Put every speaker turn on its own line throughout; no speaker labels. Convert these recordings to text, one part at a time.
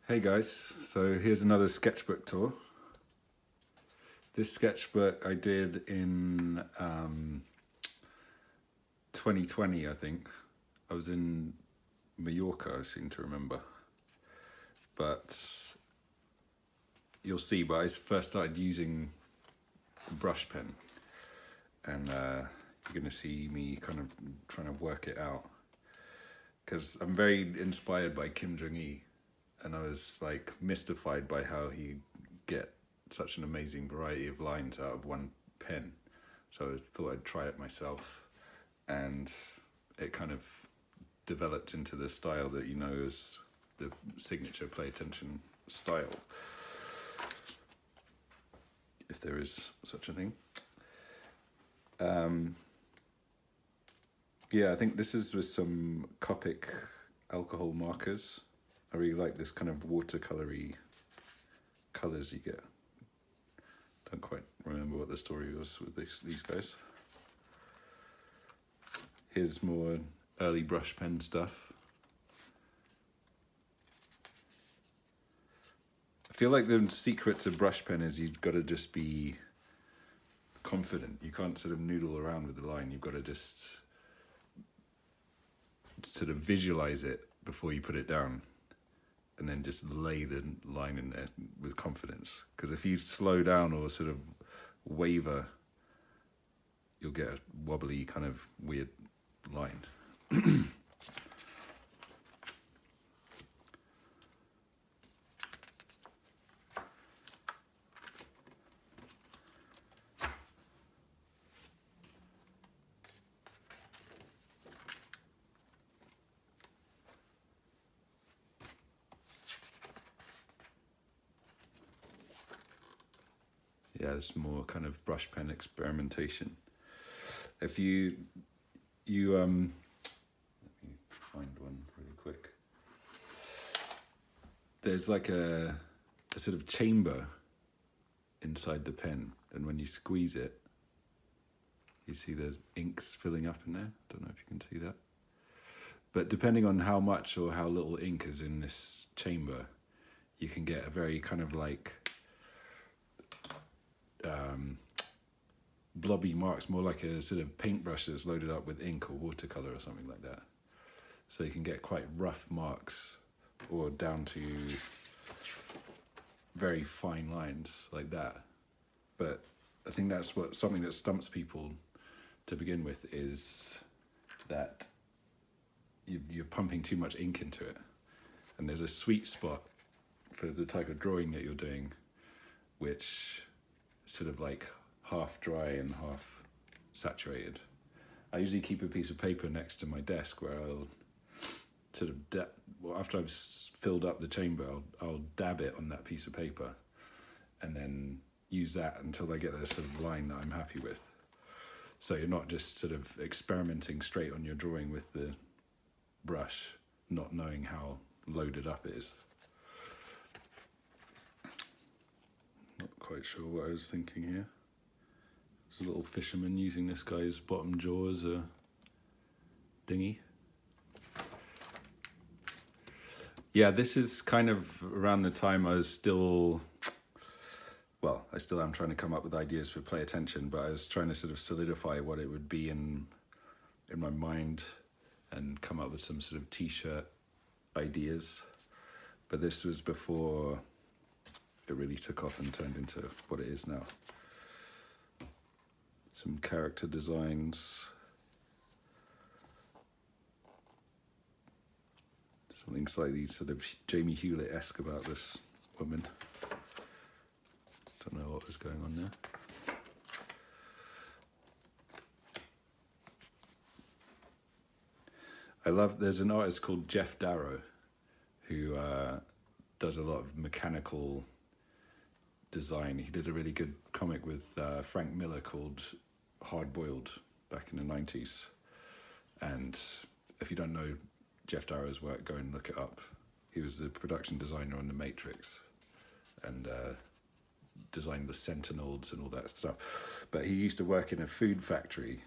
Hey guys, so here's another sketchbook tour. This sketchbook I did in 2020, I think. I was in Mallorca, I seem to remember. But you'll see, but I first started using a brush pen. And you're going to see me kind of trying to work it out. Because I'm very inspired by Kim Jong-il. And I was like mystified by how he get such an amazing variety of lines out of one pen. So I thought I'd try it myself, and it kind of developed into the style that you know as the signature play attention style, if there is such a thing. Yeah, I think this is with some Copic alcohol markers. I really like this kind of watercolory colours you get. Don't quite remember what the story was with these guys. Here's more early brush pen stuff. I feel like the secret to brush pen is you've got to just be confident. You can't sort of noodle around with the line. You've got to just sort of visualize it before you put it down. And then just lay the line in there with confidence. Because if you slow down or sort of waver, you'll get a wobbly kind of weird line. Yeah, it's more kind of brush pen experimentation. If you let me find one really quick. There's like a sort of chamber inside the pen, and when you squeeze it, you see the inks filling up in there. Don't know if you can see that. But depending on how much or how little ink is in this chamber, you can get a very kind of like blobby marks, more like a sort of paintbrush that's loaded up with ink or watercolor or something like that. So you can get quite rough marks or down to very fine lines like that. But I think that's something that stumps people to begin with, is that you're pumping too much ink into it. And there's a sweet spot for the type of drawing that you're doing, which is sort of like half dry and half saturated. I usually keep a piece of paper next to my desk where I'll sort of, after I've filled up the chamber, I'll dab it on that piece of paper and then use that until I get the sort of line that I'm happy with. So you're not just sort of experimenting straight on your drawing with the brush, not knowing how loaded up it is. Not quite sure what I was thinking here. There's a little fisherman using this guy's bottom jaw as a dinghy. Yeah, this is kind of around the time I was still, well, I still am trying to come up with ideas for Play Attention, but I was trying to sort of solidify what it would be in my mind and come up with some sort of t-shirt ideas. But this was before it really took off and turned into what it is now. Some character designs. Something slightly sort of Jamie Hewlett-esque about this woman. Don't know what was going on there. There's an artist called Jeff Darrow who does a lot of mechanical design. He did a really good comic with Frank Miller called Hard Boiled back in the 90s. And if you don't know Jeff Darrow's work, go and look it up. He was the production designer on The Matrix and designed the Sentinels and all that stuff. But he used to work in a food factory,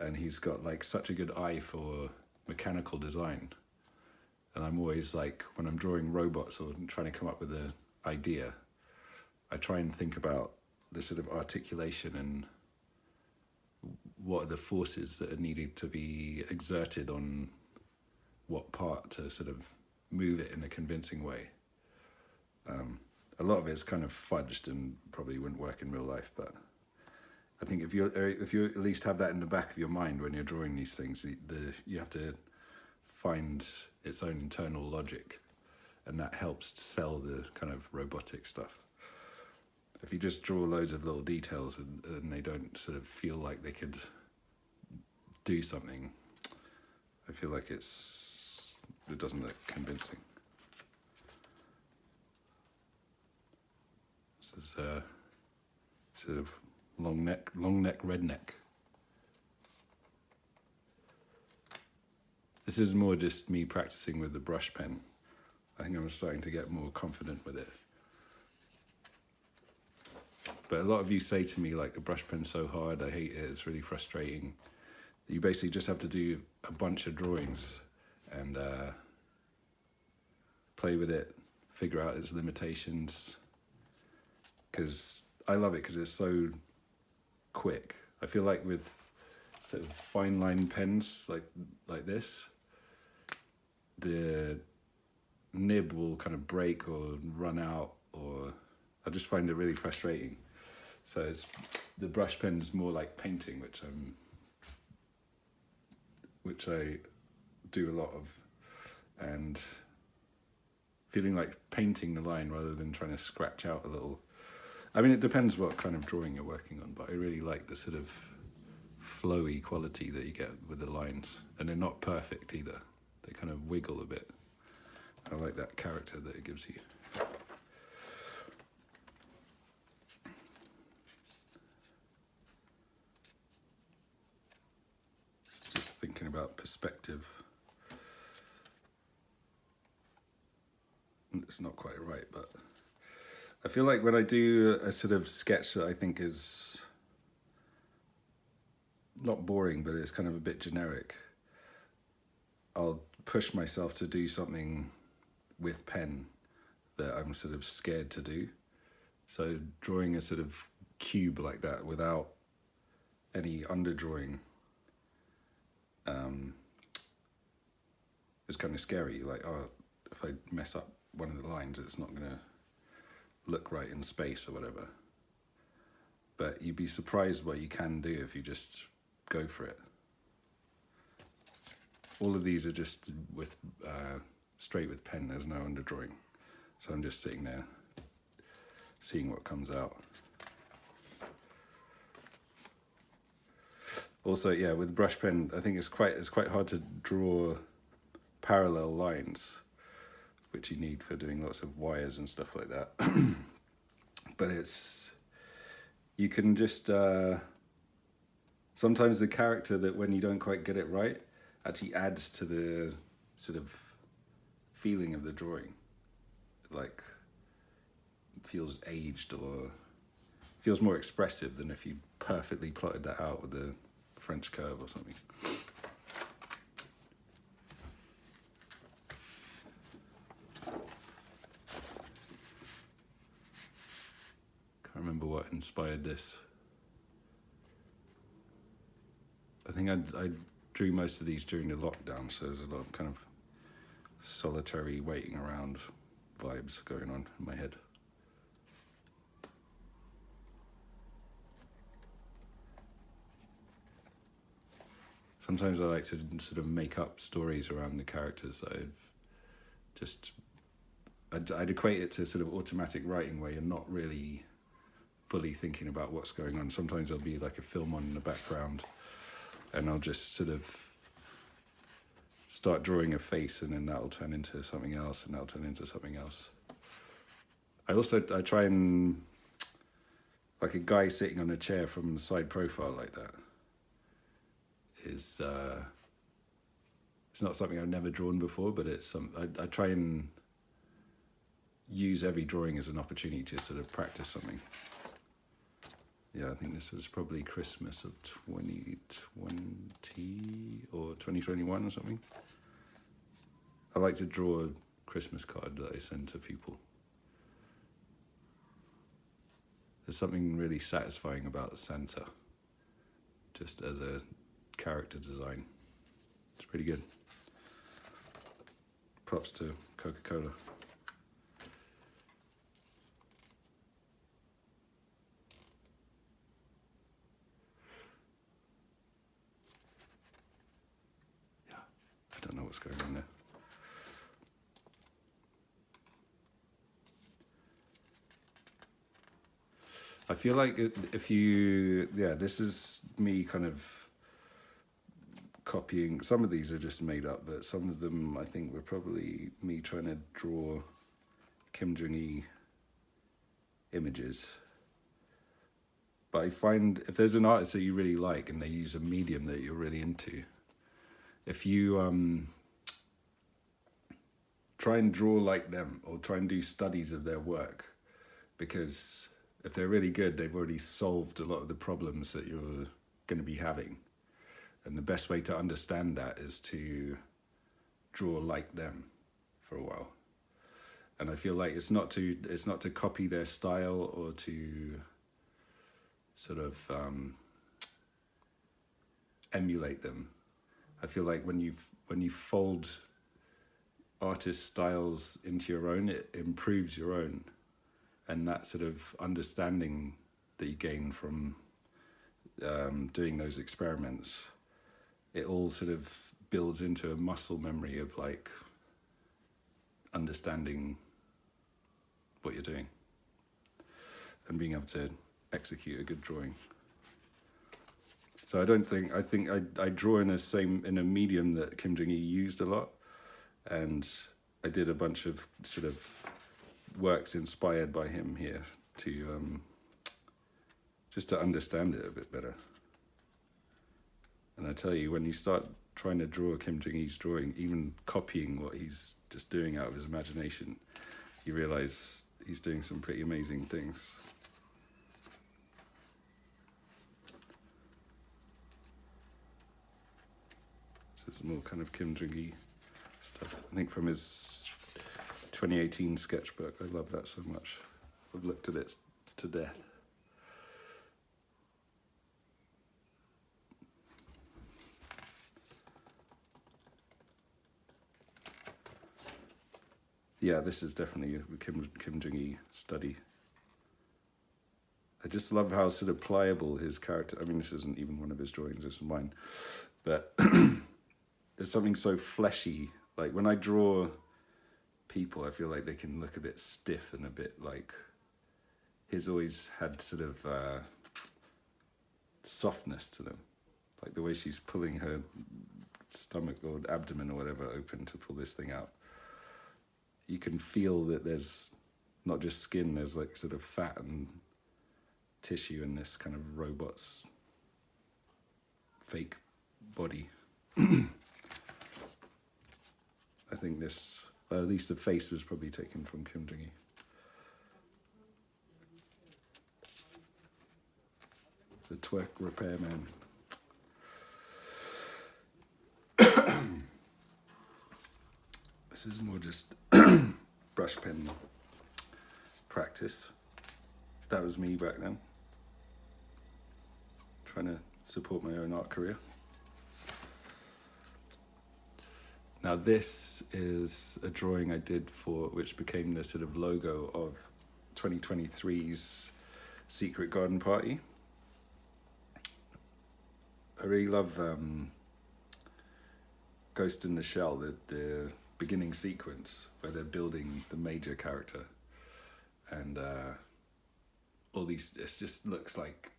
and he's got like such a good eye for mechanical design. And I'm always like, when I'm drawing robots or trying to come up with an idea, I try and think about the sort of articulation and what are the forces that are needed to be exerted on what part to sort of move it in a convincing way. A lot of it's kind of fudged and probably wouldn't work in real life, but I think if you at least have that in the back of your mind when you're drawing these things, you have to find its own internal logic, and that helps to sell the kind of robotic stuff. If you just draw loads of little details and they don't sort of feel like they could do something, I feel like it doesn't look convincing. This is sort of long neck, redneck. This is more just me practicing with the brush pen. I think I'm starting to get more confident with it. But a lot of you say to me, like, the brush pen's so hard, I hate it, it's really frustrating. You basically just have to do a bunch of drawings and play with it, figure out its limitations. Because I love it because it's so quick. I feel like with sort of fine line pens like this, the nib will kind of break or run out, or I just find it really frustrating. So the brush pen is more like painting, which I do a lot of, and feeling like painting the line rather than trying to scratch out a little. I mean, it depends what kind of drawing you're working on, but I really like the sort of flowy quality that you get with the lines, and they're not perfect either. They kind of wiggle a bit. I like that character that it gives you. Just thinking about perspective. It's not quite right, but I feel like when I do a sort of sketch that I think is not boring, but it's kind of a bit generic, I'll push myself to do something with pen that I'm sort of scared to do. So drawing a sort of cube like that without any underdrawing is kind of scary. Like, oh, if I mess up one of the lines, it's not going to look right in space or whatever. But you'd be surprised what you can do if you just go for it. All of these are just with straight with pen. There's no underdrawing, so I'm just sitting there seeing what comes out. Also, yeah, with brush pen, I think it's quite hard to draw parallel lines, which you need for doing lots of wires and stuff like that. But you can just, sometimes the character that when you don't quite get it right actually adds to the sort of feeling of the drawing. Like, feels aged or feels more expressive than if you perfectly plotted that out with a French curve or something. Can't remember what inspired this. I think I drew most of these during the lockdown, so there's a lot of kind of solitary waiting around vibes going on in my head. Sometimes I like to sort of make up stories around the characters that I'd equate it to sort of automatic writing where you're not really fully thinking about what's going on. Sometimes there'll be like a film on in the background and I'll just sort of start drawing a face and then that'll turn into something else and that'll turn into something else. I try and, like a guy sitting on a chair from the side profile like that is, it's not something I've never drawn before, but it's I try and use every drawing as an opportunity to sort of practice something. Yeah, I think this was probably Christmas of 2020 or 2021 or something. I like to draw a Christmas card that I send to people. There's something really satisfying about Santa, just as a character design. It's pretty good. Props to Coca-Cola. Yeah, I don't know what's going on there. I feel like if you, this is me kind of copying. Some of these are just made up, but some of them I think were probably me trying to draw Kim Jong-il images. But I find if there's an artist that you really like and they use a medium that you're really into, if you try and draw like them or try and do studies of their work, because if they're really good, they've already solved a lot of the problems that you're going to be having. And the best way to understand that is to draw like them for a while. And I feel like it's not to copy their style or to sort of emulate them. I feel like when you fold artist styles into your own, it improves your own. And that sort of understanding that you gain from doing those experiments, it all sort of builds into a muscle memory of like understanding what you're doing and being able to execute a good drawing. So I think I draw in a medium that Kim Jong-il used a lot, and I did a bunch of sort of works inspired by him here to just to understand it a bit better. And I tell you, when you start trying to draw Kim Jong-il's drawing, even copying what he's just doing out of his imagination, you realize he's doing some pretty amazing things. So it's more kind of Kim Jong-il stuff. I think from his 2018 sketchbook. I love that so much. I've looked at it to death. Yeah, this is definitely a Kim Jong-il study. I just love how sort of pliable his character. I mean, this isn't even one of his drawings; it's mine. But there's something so fleshy. Like when I draw people, I feel like they can look a bit stiff and a bit like, his always had sort of softness to them, like the way she's pulling her stomach or abdomen or whatever open to pull this thing out. You can feel that there's not just skin, there's like sort of fat and tissue in this kind of robot's fake body. I think this, well, at least the face was probably taken from Kim Jong-il. The twerk repairman. This is more just brush pen practice. That was me back then, trying to support my own art career. Now this is a drawing I did for, which became the sort of logo of 2023's Secret Garden Party. I really love Ghost in the Shell, the beginning sequence where they're building the major character, and all these, it just looks like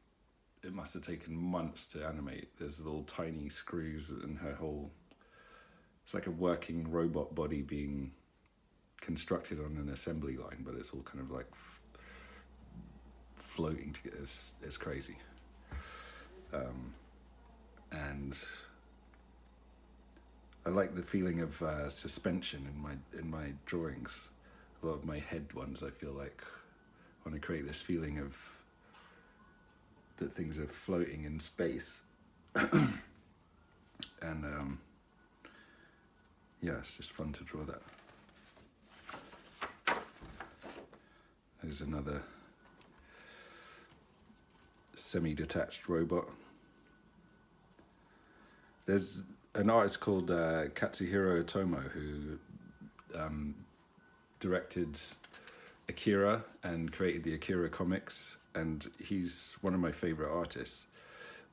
it must have taken months to animate. There's little tiny screws and her whole, it's like a working robot body being constructed on an assembly line, but it's all kind of like floating together. It's crazy. And I like the feeling of suspension in my drawings. A lot of my head ones, I feel like I want to create this feeling of that things are floating in space. And yeah, it's just fun to draw that. There's another semi-detached robot. There's an artist called Katsuhiro Otomo who directed Akira and created the Akira comics, and he's one of my favorite artists.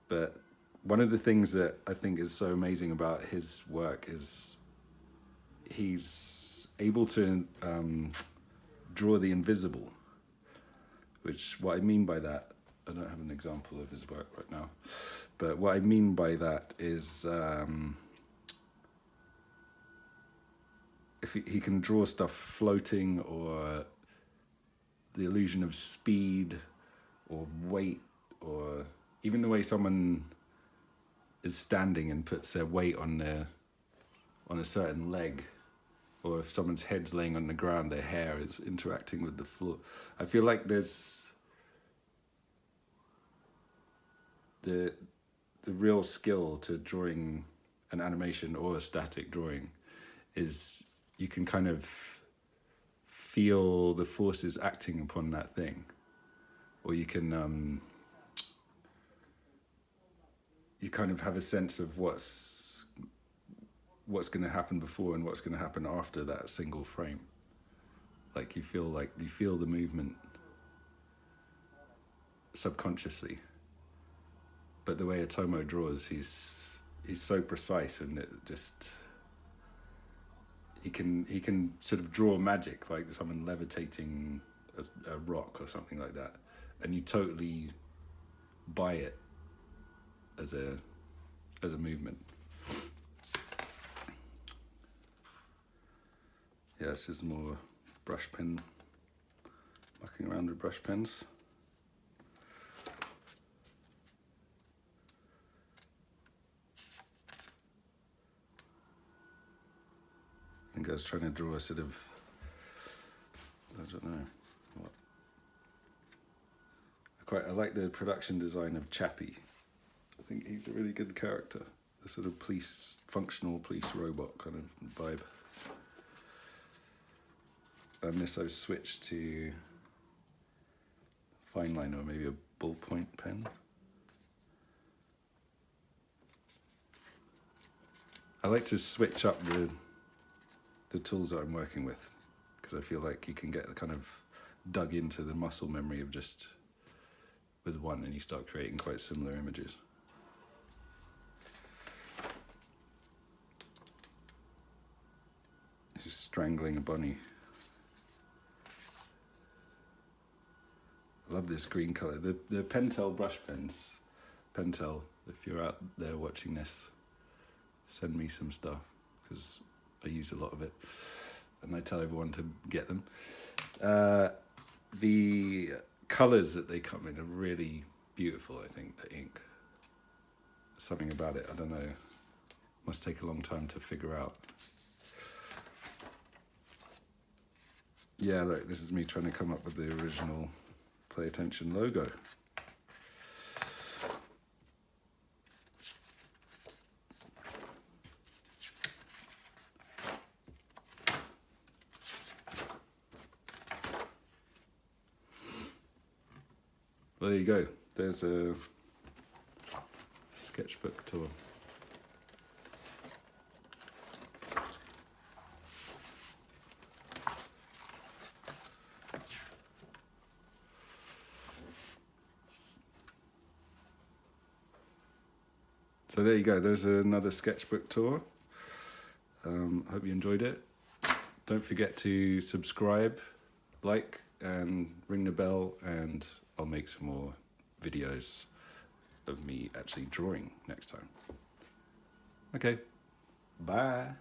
But one of the things that I think is so amazing about his work is he's able to draw the invisible, which what I mean by that, I don't have an example of his work right now, but what I mean by that is if he can draw stuff floating, or the illusion of speed or weight, or even the way someone is standing and puts their weight on a certain leg, or if someone's head's laying on the ground, their hair is interacting with the floor. I feel like there's the real skill to drawing an animation or a static drawing is you can kind of feel the forces acting upon that thing, or you can you kind of have a sense of what's going to happen before and what's going to happen after that single frame. Like you feel the movement subconsciously. But the way Otomo draws, he's so precise, and it just he can sort of draw magic, like someone levitating a rock or something like that, and you totally buy it as a movement. Yeah, this is more brush pen, mucking around with brush pens. I think I was trying to draw a sort of, I don't know what. I like the production design of Chappie. I think he's a really good character. The sort of functional police robot kind of vibe. And this I've switched to fine line, or maybe a ballpoint pen. I like to switch up the tools that I'm working with, because I feel like you can get kind of dug into the muscle memory of just with one, and you start creating quite similar images. Just strangling a bunny. I love this green color. The Pentel brush pens. Pentel, if you're out there watching this, send me some stuff, because I use a lot of it, and I tell everyone to get them. The colors that they come in are really beautiful. I think the ink, something about it, I don't know, must take a long time to figure out. Yeah, look, this is me trying to come up with the original Play Attention logo. Well, there you go. There's a sketchbook tour. So there you go. There's another sketchbook tour. Hope you enjoyed it. Don't forget to subscribe, like, and ring the bell, and I'll make some more videos of me actually drawing next time. Okay, bye.